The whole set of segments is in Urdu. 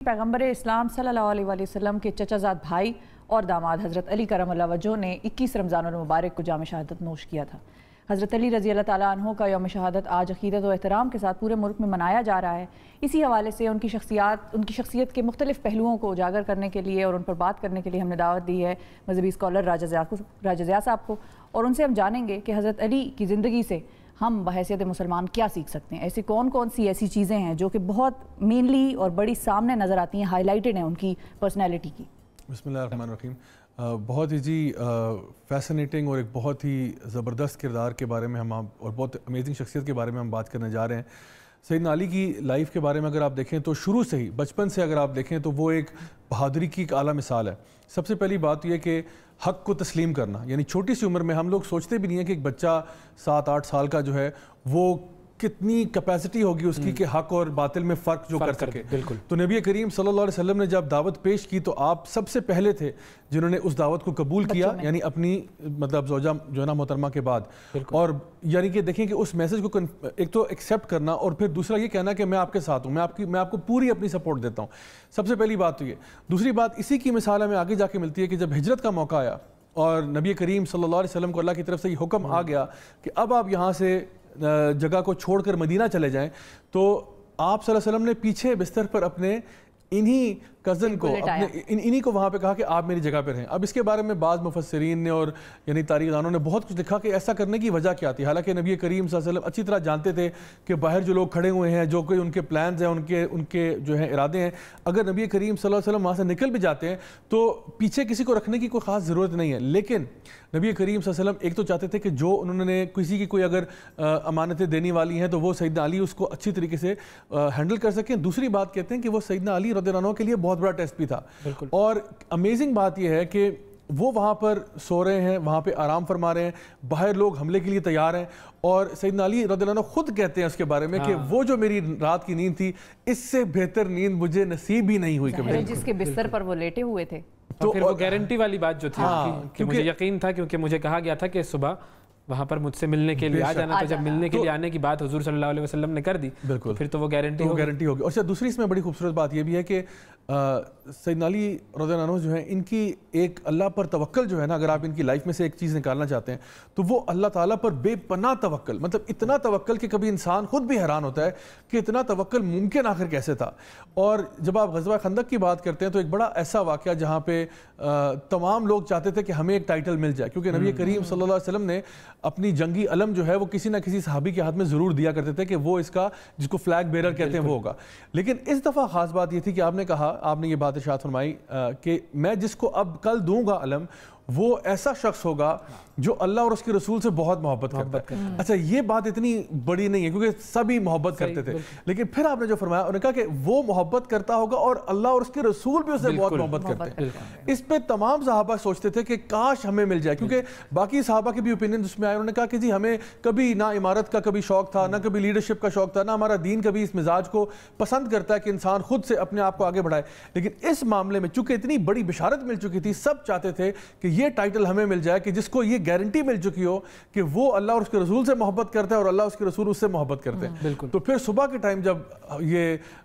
پیغمبر اسلام صلی اللہ علیہ وسلم کے چچا زاد بھائی اور داماد حضرت علی کرم اللہ وجہہ نے 21 رمضان المبارک کو جام شہادت نوش کیا تھا۔ حضرت علی رضی اللہ تعالیٰ عنہ کا یوم شہادت آج عقیدت و احترام کے ساتھ پورے ملک میں منایا جا رہا ہے۔ اسی حوالے سے ان کی شخصیت کے مختلف پہلوؤں کو اجاگر کرنے کے لیے اور ان پر بات کرنے کے لیے ہم نے دعوت دی ہے مذہبی اسکالر راجہ ضیاء صاحب کو، اور ان سے ہم جانیں گے کہ حضرت علی کی زندگی سے ہم بحیثیت مسلمان کیا سیکھ سکتے ہیں، ایسی کون سی ایسی چیزیں ہیں جو کہ بہت مینلی اور بڑی سامنے نظر آتی ہیں، ہائی لائٹڈ ہیں ان کی پرسنالٹی کی۔ بسم اللہ الرحمن الرحیم۔ بہت ہی فیسنیٹنگ اور ایک بہت ہی زبردست کردار کے بارے میں ہم اور بہت امیزنگ شخصیت کے بارے میں ہم بات کرنے جا رہے ہیں۔ سیدنا علی کی لائف کے بارے میں اگر آپ دیکھیں تو شروع سے ہی بچپن سے اگر آپ دیکھیں تو وہ ایک بہادری کی ایک اعلیٰ مثال ہے۔ سب سے پہلی بات یہ کہ حق کو تسلیم کرنا، یعنی چھوٹی سی عمر میں ہم لوگ سوچتے بھی نہیں ہیں کہ ایک بچہ 7-8 سال کا جو ہے وہ کتنی کیپیسٹی ہوگی اس کی کہ حق اور باطل میں فرق جو کر سکے۔ تو نبی کریم صلی اللہ علیہ وسلم نے جب دعوت پیش کی تو آپ سب سے پہلے تھے جنہوں نے اس دعوت کو قبول کیا، یعنی اپنی مطلب زوجہ جو ہے نا محترمہ کے بعد، اور یعنی کہ دیکھیں کہ اس میسج کو ایک تو ایکسیپٹ کرنا اور پھر دوسرا یہ کہنا کہ میں آپ کے ساتھ ہوں، میں آپ کو پوری اپنی سپورٹ دیتا ہوں۔ سب سے پہلی بات تو یہ۔ دوسری بات اسی کی مثال ہمیں آگے جا کے ملتی ہے کہ جب ہجرت کا موقع آیا اور نبی کریم صلی اللہ علیہ وسلم کو اللہ کی طرف سے یہ حکم آ گیا کہ اب آپ یہاں سے جگہ کو چھوڑ کر مدینہ چلے جائیں، تو آپ صلی اللہ علیہ وسلم نے پیچھے بستر پر اپنے انہی کزن کو انہی کو وہاں پہ کہا کہ آپ میری جگہ پہ رہیں۔ اب اس کے بارے میں بعض مفسرین نے اور یعنی تاریخ دانوں نے بہت کچھ لکھا کہ ایسا کرنے کی وجہ کیا تھی، حالانکہ نبی کریم صلی اللہ علیہ وسلم اچھی طرح جانتے تھے کہ باہر جو لوگ کھڑے ہوئے ہیں، جو کوئی ان کے پلانز ہیں، ان کے جو ہیں ارادے ہیں، اگر نبی کریم صلی اللہ علیہ وسلم وہاں سے نکل بھی جاتے ہیں تو پیچھے کسی کو رکھنے کی کوئی خاص ضرورت نہیں ہے۔ لیکن نبی کریم صلی اللہ علیہ وسلم ایک تو چاہتے تھے کہ جو انہوں نے کسی کی کوئی اگر امانتیں دینی والی ہیں تو وہ سیدنا علی اس کو اچھی طریقے سے ہینڈل کر سکیں۔ دوسری بات کہتے ہیں کہ وہ سیدنا علی رضی اللہ عنہ کے لیے بہت بڑا ٹیسٹ بھی تھا، اور امیزنگ بات یہ ہے کہ وہ وہاں پر سو رہے ہیں، وہاں پہ آرام فرما رہے ہیں، باہر لوگ حملے کے لیے تیار ہیں، اور سیدنا علی رضی اللہ عنہ خود کہتے ہیں اس کے بارے میں کہ وہ جو میری رات کی نیند تھی اس سے بہتر نیند مجھے نصیب ہی نہیں ہوئی کبھی۔ جس کے بستر پر وہ لیٹے ہوئے تھے، تو پھر وہ گارنٹی والی بات جو تھی کہ مجھے یقین تھا، کیونکہ مجھے کہا گیا تھا کہ صبح وہاں پر مجھ سے ملنے کے لیے آ جانا، تو جب ملنے کے لیے آنے کی بات حضور صلی اللہ علیہ وسلم نے کر دی تو پھر تو وہ گارنٹی ہوگی۔ اور دوسری اس میں بڑی خوبصورت بات یہ بھی ہے کہ سیدنا علی رضی اللہ عنہ جو ہیں ان کی ایک اللہ پر توکل جو ہے نا، اگر آپ ان کی لائف میں سے ایک چیز نکالنا چاہتے ہیں تو وہ اللہ تعالیٰ پر بے پناہ توکل، مطلب اتنا توکل کہ کبھی انسان خود بھی حیران ہوتا ہے کہ اتنا توکل ممکن آخر کیسے تھا۔ اور جب آپ غزوہ خندق کی بات کرتے ہیں تو ایک بڑا ایسا واقعہ جہاں پہ تمام لوگ چاہتے تھے کہ ہمیں ایک ٹائٹل مل جائے، کیونکہ نبی کریم صلی اللہ علیہ وسلم نے اپنی جنگی علم جو ہے وہ کسی نہ کسی صحابی کے ہاتھ میں ضرور دیا کرتے تھے کہ وہ اس کا جس کو فلیگ بیرر کہتے ہیں وہ ہوگا۔ لیکن اس دفعہ خاص بات یہ تھی کہ آپ نے کہا، آپ نے یہ بات ارشاد فرمائی کہ میں جس کو اب کل دوں گا علم وہ ایسا شخص ہوگا جو اللہ اور اس کے رسول سے بہت محبت کرتا ہے۔ اچھا یہ بات اتنی بڑی نہیں ہے کیونکہ سبھی محبت کرتے تھے، لیکن پھر آپ نے جو فرمایا انہوں نے کہا کہ وہ محبت کرتا ہوگا اور اللہ اور اس کے رسول بھی اسے بہت محبت کرتے ہیں۔ اس پہ تمام صحابہ سوچتے تھے کہ کاش ہمیں مل جائے، کیونکہ باقی صحابہ کے بھی اوپینین اس میں آئے، انہوں نے کہا کہ جی ہمیں کبھی نہ عمارت کا کبھی شوق تھا، نہ کبھی لیڈرشپ کا شوق تھا، نہ ہمارا دین کبھی اس مزاج کو پسند کرتا ہے کہ انسان خود سے اپنے آپ کو آگے بڑھائے، لیکن اس معاملے میں چونکہ اتنی بڑی بشارت مل چکی تھی، سب چاہتے تھے کہ یہ ٹائٹل ہمیں مل جائے کہ جس کو یہ گارنٹی مل چکی ہو کہ وہ اللہ اور اس کے رسول سے محبت کرتا ہے اور اللہ اس کے رسول اس سے محبت کرتے ہیں۔ تو پھر صبح کے ٹائم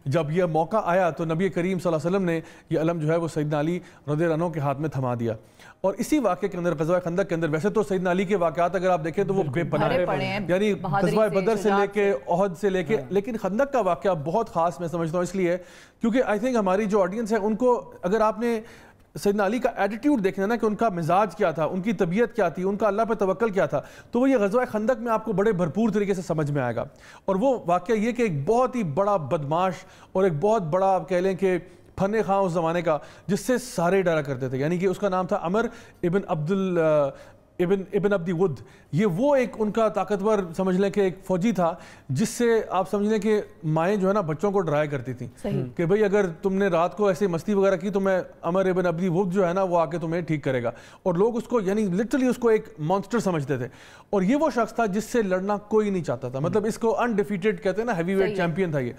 جب یہ موقع آیا تو نبی کریم صلی اللہ علیہ وسلم نے یہ علم جو ہے وہ سیدنا علی رضی اللہ عنہ کے ہاتھ میں تھما دیا۔ اور اسی واقعے کے اندر غزوہ خندق کے اندر ویسے تو سیدنا علی کے واقعات اگر آپ دیکھیں تو وہ بے پناہ ہیں، یعنی غزوہ بدر سے لے کے احد سے لے کے، لیکن خندق کا واقعہ بہت خاص میں سمجھتا ہوں اس لیے کیونکہ آئی تھنک ہماری جو آڈینس ہے ان کو اگر آپ نے سیدنا علی کا ایٹیٹیوڈ دیکھنا نا کہ ان کا مزاج کیا تھا، ان کی طبیعت کیا تھی، ان کا اللہ پہ توکل کیا تھا، تو وہ یہ غزوہ خندق میں آپ کو بڑے بھرپور طریقے سے سمجھ میں آئے گا۔ اور وہ واقعہ یہ کہ ایک بہت ہی بڑا بدماش اور ایک بہت بڑا آپ کہہ لیں کہ پھنے خواہ اس زمانے کا جس سے سارے ڈرا کرتے تھے، یعنی کہ اس کا نام تھا عمر ابن عبد ود، یہ وہ ایک ان کا طاقتور سمجھ لیں کہ ایک فوجی تھا جس سے آپ سمجھ لیں کہ مائیں جو ہے نا بچوں کو ڈرایا کرتی تھیں کہ بھئی اگر تم نے رات کو ایسے مستی وغیرہ کی تو میں عمر ابن عبد ود جو ہے نا وہ آ کے تمہیں ٹھیک کرے گا، اور لوگ اس کو یعنی لٹرلی اس کو ایک مانسٹر سمجھتے تھے، اور یہ وہ شخص تھا جس سے لڑنا کوئی نہیں چاہتا تھا، مطلب اس کو انڈیفیٹڈ کہتے ہیں نا، ہیوی ویٹ چیمپئن تھا یہ۔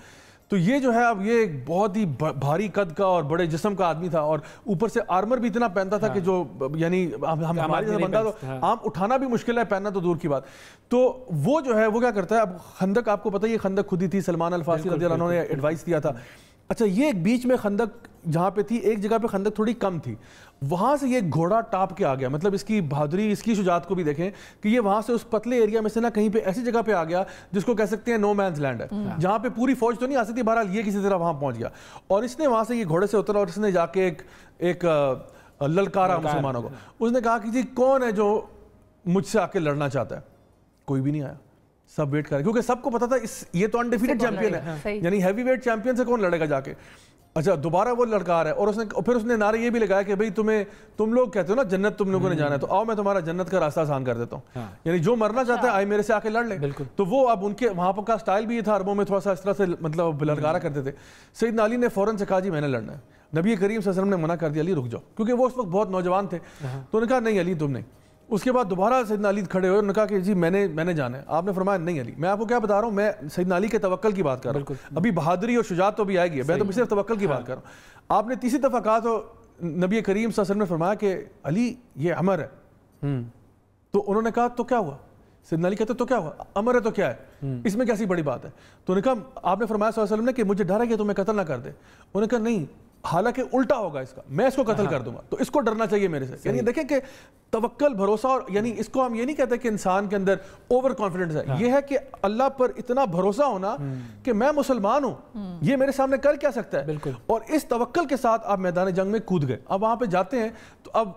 تو یہ جو ہے اب یہ ایک بہت ہی بھاری قد کا اور بڑے جسم کا آدمی تھا، اور اوپر سے آرمر بھی اتنا پہنتا تھا کہ جو یعنی ہمارے جیسا بندہ تو عام اٹھانا بھی مشکل ہے، پہننا تو دور کی بات۔ تو وہ جو ہے وہ کیا کرتا ہے، اب خندق آپ کو پتہ ہی ہے خندق خود ہی تھی، سلمان الفارسی رضی اللہ عنہ نے ایڈوائس دیا تھا، اچھا یہ ایک بیچ میں خندق جہاں پہ تھی، ایک جگہ پہ خندق تھوڑی کم تھی، وہاں سے یہ گھوڑا ٹاپ کے آ گیا. مطلب اس کی بہادری، اس کی شجاعت کو بھی دیکھیں کہ یہ وہاں سے اس پتلے ایریا میں سے نا کہیں پہ ایسی جگہ پہ آ گیا جس کو کہہ سکتے ہیں نو مینز لینڈ ہے، جہاں پہ پوری فوج تو نہیں آ سکتی، بہرحال یہ کسی طرح وہاں پہنچ گیا. اور اس نے وہاں سے یہ گھوڑے سے اترا اور اس نے جا کے ایک للکارا مسلمانوں کو. اس نے کہا کہ جی کون ہے جو مجھ سے آ کے لڑنا چاہتا ہے؟ کوئی بھی نہیں آیا. سب ویٹ کر رہے کیونکہ سب کو پتا تھا یہ تو انڈیفیٹڈ چیمپئن ہے، یعنی ہیوی ویٹ چیمپئن سے کون لڑے گا جا کے. اچھا دوبارہ وہ لڑکا رہا ہے اور پھر اس نے نعرہ یہ بھی لگایا کہ بھئی تم لوگ کہتے ہو نا جنت تم لوگوں نے جانا ہے، تو آؤ میں تمہارا جنت کا راستہ آسان کر دیتا ہوں. یعنی جو مرنا چاہتا ہے آئے میرے سے آ کے لڑ لے. تو وہ اب ان کے وہاں پر کا سٹائل بھی یہ تھا، عربوں میں تھوڑا سا اس طرح سے مطلب لڑکارا کرتے تھے. سیدنا علی نے فوراً سے کہا جی میں نے لڑنا ہے. نبی کریم صلی اللہ علیہ وسلم نے منع کر دیا، علی رک جاؤ، کیونکہ وہ اس وقت بہت نوجوان تھے. تو انہوں نے کہا نہیں علی تم نہیں. اس کے بعد دوبارہ سیدنا علی کھڑے ہوئے، انہوں نے کہا کہ جی میں نے جانا ہے. آپ نے فرمایا نہیں علی، میں آپ کو کیا بتا رہا ہوں، میں سیدنا علی کے توکل کی بات کر رہا ہوں. ابھی بہادری اور شجاعت تو بھی آئے گی، میں تو صرف توکل کی بات کر رہا ہوں. آپ نے تیسری دفعہ کہا تو نبی کریم صلی اللہ علیہ وسلم نے فرمایا کہ علی یہ امر ہے. تو انہوں نے کہا تو کیا ہوا؟ سیدنا علی کہتے تو کیا ہوا؟ امر ہے تو کیا ہے، اس میں کیسی بڑی بات ہے؟ تو انہوں نے کہا، آپ نے فرمایا صلی اللہ علیہ وسلم نے کہ مجھے ڈر ہے کہ تمہیں قتل نہ کر دے. انہوں نے کہا نہیں، حالانکہ الٹا ہوگا اس کا، میں اس کو قتل کر دوں گا، تو اس کو ڈرنا چاہیے میرے سے. یعنی دیکھیں کہ توکل، بھروسہ، اور یعنی اس کو ہم یہ نہیں کہتے کہ انسان کے اندر اوور کانفیڈنس ہے، یہ ہے کہ اللہ پر اتنا بھروسہ ہونا کہ میں مسلمان ہوں، یہ میرے سامنے کر کیا سکتا ہے. اور اس توکل کے ساتھ آپ میدان جنگ میں کود گئے. اب وہاں پہ جاتے ہیں تو اب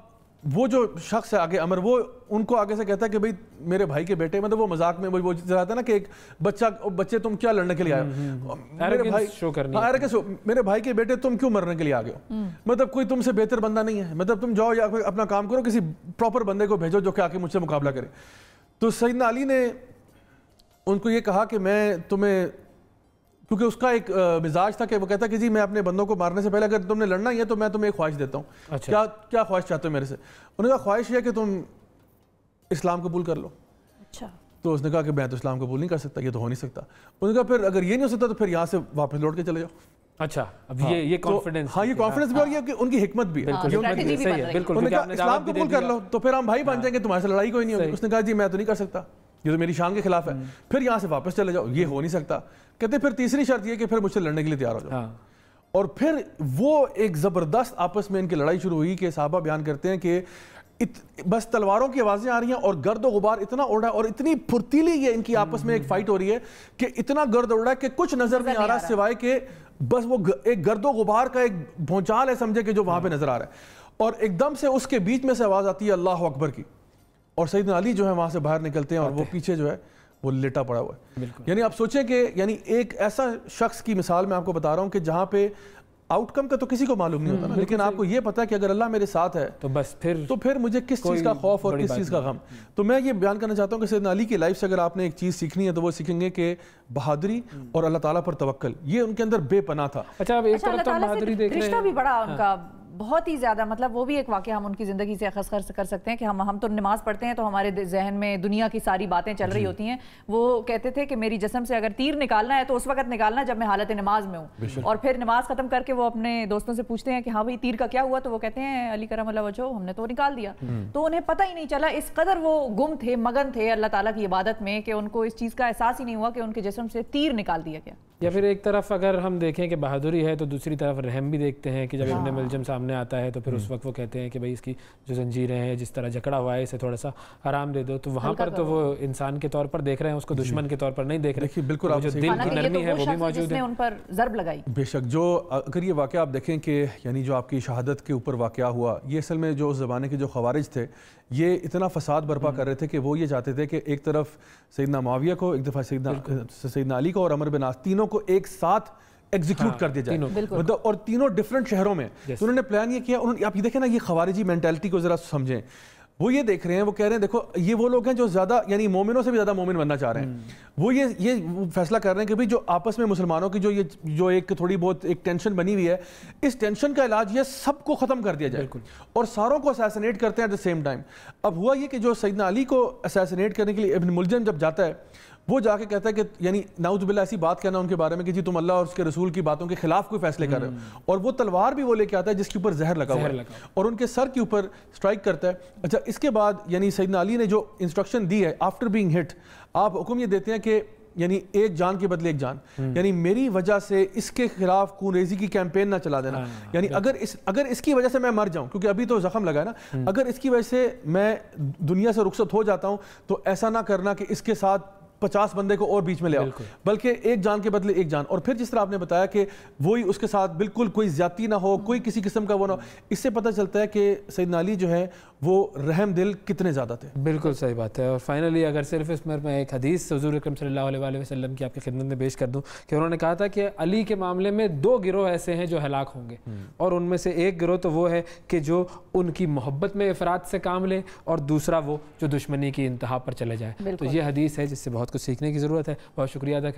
وہ جو شخص ہے آگے امر، وہ ان کو آگے سے کہتا ہے کہ بھئی میرے بھائی کے بیٹے، مطلب وہ مذاق میں وہ چیز آتا ہے نا کہ ایک بچے تم کیا لڑنے کے لیے آئے ہو، میرے بھائی کے بیٹے تم کیوں مرنے کے لیے آگے ہو، مطلب کوئی تم سے بہتر بندہ نہیں ہے، مطلب تم جاؤ یا کوئی اپنا کام کرو، کسی پراپر بندے کو بھیجو جو کہ آ کے مجھ سے مقابلہ کرے. تو سیدنا علی نے ان کو یہ کہا کہ میں تمہیں، کیونکہ اس کا ایک مزاج تھا کہ وہ کہتا کہ جی میں اپنے بندوں کو مارنے سے پہلے اگر تم نے لڑنا ہی ہے تو میں تمہیں ایک خواہش دیتا ہوں. کیا خواہش چاہتے ہو میرے سے؟ انہوں نے کہا خواہش یہ ہے کہ تم اسلام قبول کر لو. تو اس نے کہا کہ میں تو اسلام قبول نہیں کر سکتا، یہ تو ہو نہیں سکتا. انہوں نے کہا پھر اگر یہ نہیں ہو سکتا تو پھر یہاں سے واپس لوٹ کے چلے جاؤ. اچھا اب یہ کانفیڈنس، ہاں یہ کانفیڈنس بھی، اور یہ ان کی حکمت بھی ہے. انہوں نے کہا اسلام قبول کر لو تو پھر ہم بھائی بن جائیں گے، تمہارے سے لڑائی کوئی نہیں ہوگی. اس نے کہا جی میں تو نہیں کر سکتا، یہ تو میری شان کے خلاف ہے. پھر یہاں سے واپس چلے جاؤ، یہ ہو نہیں سکتا. کہتے پھر تیسری شرط یہ کہ پھر مجھ سے لڑنے کے لیے تیار ہو جاؤ. اور پھر وہ ایک زبردست آپس میں ان کی لڑائی شروع ہوئی کہ صحابہ بیان کرتے ہیں کہ بس تلواروں کی آوازیں آ رہی ہیں اور گرد و غبار اتنا اڑ رہا ہے اور اتنی پھرتیلی یہ ان کی آپس میں ایک فائٹ ہو رہی ہے کہ اتنا گرد اڑ رہا ہے کہ کچھ نظر نہیں آ رہا سوائے کہ بس وہ ایک گرد و غبار کا ایک بھونچال ہے سمجھے کہ جو وہاں پہ نظر آ رہا ہے. اور ایک دم سے اس کے بیچ میں سے آواز آتی ہے اللہ اکبر کی، اور سیدنا علی جو ہے وہاں سے باہر نکلتے ہیں اور وہ پیچھے جو ہے وہ لیٹا پڑا ہوا ہے. یعنی آپ سوچیں کہ یعنی ایک ایسا شخص کی مثال میں آپ کو بتا رہا ہوں کہ جہاں پہ آؤٹ کم کا تو کسی کو معلوم نہیں ہوتا نا، لیکن آپ کو یہ پتا ہے کہ اگر اللہ میرے ساتھ ہے تو بس پھر مجھے کس چیز کا خوف اور کس چیز کا غم. تو میں یہ بیان کرنا چاہتا ہوں کہ سیدنا علی کی لائف سے اگر آپ نے ایک چیز سیکھنی ہے تو وہ سیکھیں گے کہ بہادری اور اللہ تعالیٰ پر توکل یہ ان کے اندر بے پناہ تھا. اچھا اب ایک طرف تو بہادری دیکھ رہے ہیں، رشتہ بھی بڑا ان کا بہت ہی زیادہ، مطلب وہ بھی ایک واقعہ ہم ان کی زندگی سے اخذ کر سکتے ہیں کہ ہم تو نماز پڑھتے ہیں تو ہمارے ذہن میں دنیا کی ساری باتیں چل رہی ہوتی ہیں. وہ کہتے تھے کہ میری جسم سے اگر تیر نکالنا ہے تو اس وقت نکالنا جب میں حالت نماز میں ہوں. اور پھر نماز ختم کر کے وہ اپنے دوستوں سے پوچھتے ہیں کہ ہاں بھائی تیر کا کیا ہوا؟ تو وہ کہتے ہیں علی کرم اللہ وجہہ ہم نے تو نکال دیا. تو انہیں پتہ ہی نہیں چلا، اس قدر وہ گم تھے، مگن تھے اللہ تعالیٰ کی عبادت میں کہ ان کو اس چیز کا احساس ہی نہیں ہوا کہ ان کے جسم سے تیر نکال دیا گیا. یا پھر ایک طرف اگر ہم دیکھیں کہ بہادری ہے تو دوسری طرف رحم بھی دیکھتے ہیں کہ جب ابن ملجم سامنے آتا ہے تو پھر اس وقت وہ کہتے ہیں کہ بھائی اس کی جو زنجیریں ہیں، جس طرح جکڑا ہوا ہے، اسے تھوڑا سا آرام دے دو. تو وہاں پر تو وہ انسان کے طور پر دیکھ رہے ہیں، اس کو دشمن کے طور پر نہیں دیکھ رہے. بالکل جو دل کی نرمی ہے وہ بھی موجود ہے، ان پر ضرب لگائی. بے شک جو اگر یہ واقعہ آپ دیکھیں کہ یعنی جو آپ کی شہادت کے اوپر واقعہ ہوا، یہ اصل میں جو اس زمانے کے جو خوارج تھے یہ اتنا فساد برپا کر رہے تھے کہ وہ یہ چاہتے تھے کہ ایک طرف سیدنا معاویہ کو، ایک دفعہ سیدنا علی کو اور عمر بن عاص تینوں کو ایک ساتھ ایگزیکیوٹ کر دیا جائے، اور تینوں ڈیفرنٹ شہروں میں. تو انہوں نے پلان یہ کیا، آپ یہ دیکھیں نا یہ خوارجی مینٹیلٹی کو ذرا سمجھیں. وہ یہ دیکھ رہے ہیں، وہ کہہ رہے ہیں دیکھو یہ وہ لوگ ہیں جو زیادہ یعنی مومنوں سے بھی زیادہ مومن بننا چاہ رہے ہیں. وہ یہ فیصلہ کر رہے ہیں کہ بھئی جو آپس میں مسلمانوں کی جو ایک تھوڑی بہت ایک ٹینشن بنی ہوئی ہے، اس ٹینشن کا علاج یہ سب کو ختم کر دیا جائے اور ساروں کو اسیسنیٹ کرتے ہیں ایٹ دا سیم ٹائم. اب ہوا یہ کہ جو سیدنا علی کو اسیسنیٹ کرنے کے لیے ابن ملجم جب جاتا ہے وہ جا کے کہتا ہے کہ یعنی نعوذ باللہ ایسی بات کہنا ان کے بارے میں کہ جی تم اللہ اور اس کے رسول کی باتوں کے خلاف کوئی فیصلے کر رہے ہو. اور وہ تلوار بھی وہ لے کے آتا ہے جس کے اوپر زہر لگا ہوا ہے اور ان کے سر کے اوپر سٹرائک کرتا ہے. اچھا اس کے بعد یعنی سیدنا علی نے جو انسٹرکشن دی ہے آفٹر بینگ ہٹ، آپ حکم یہ دیتے ہیں کہ یعنی ایک جان کے بدلے ایک جان، یعنی میری وجہ سے اس کے خلاف خون ریزی کی کیمپین نہ چلا دینا. یعنی اگر اس کی وجہ سے میں مر جاؤں، کیونکہ ابھی تو زخم لگا ہے نا، اگر اس کی وجہ سے میں دنیا سے رخصت ہو جاتا ہوں تو ایسا نہ کرنا کہ اس کے ساتھ 50 بندے کو اور بیچ میں لے آؤ، بلکہ ایک جان کے بدلے ایک جان. اور پھر جس طرح آپ نے بتایا کہ وہی اس کے ساتھ بالکل کوئی زیادتی نہ ہو، کوئی کسی قسم کا وہ نہ ہو، اس سے پتہ چلتا ہے کہ سیدنا علی جو ہے وہ رحم دل کتنے زیادہ تھے. بالکل صحیح بات ہے. اور فائنلی اگر صرف اس میں ایک حدیث حضور اکرم صلی اللہ علیہ وآلہ وسلم کی آپ کی خدمت میں پیش کر دوں کہ انہوں نے کہا تھا کہ علی کے معاملے میں 2 گروہ ایسے ہیں جو ہلاک ہوں گے، اور ان میں سے ایک گروہ تو وہ ہے کہ جو ان کی محبت میں افراط سے کام لے، اور دوسرا وہ جو دشمنی کی انتہا پر چلے جائے. تو یہ حدیث ہے جس سے بہت کچھ سیکھنے کی ضرورت ہے. بہت شکریہ ادا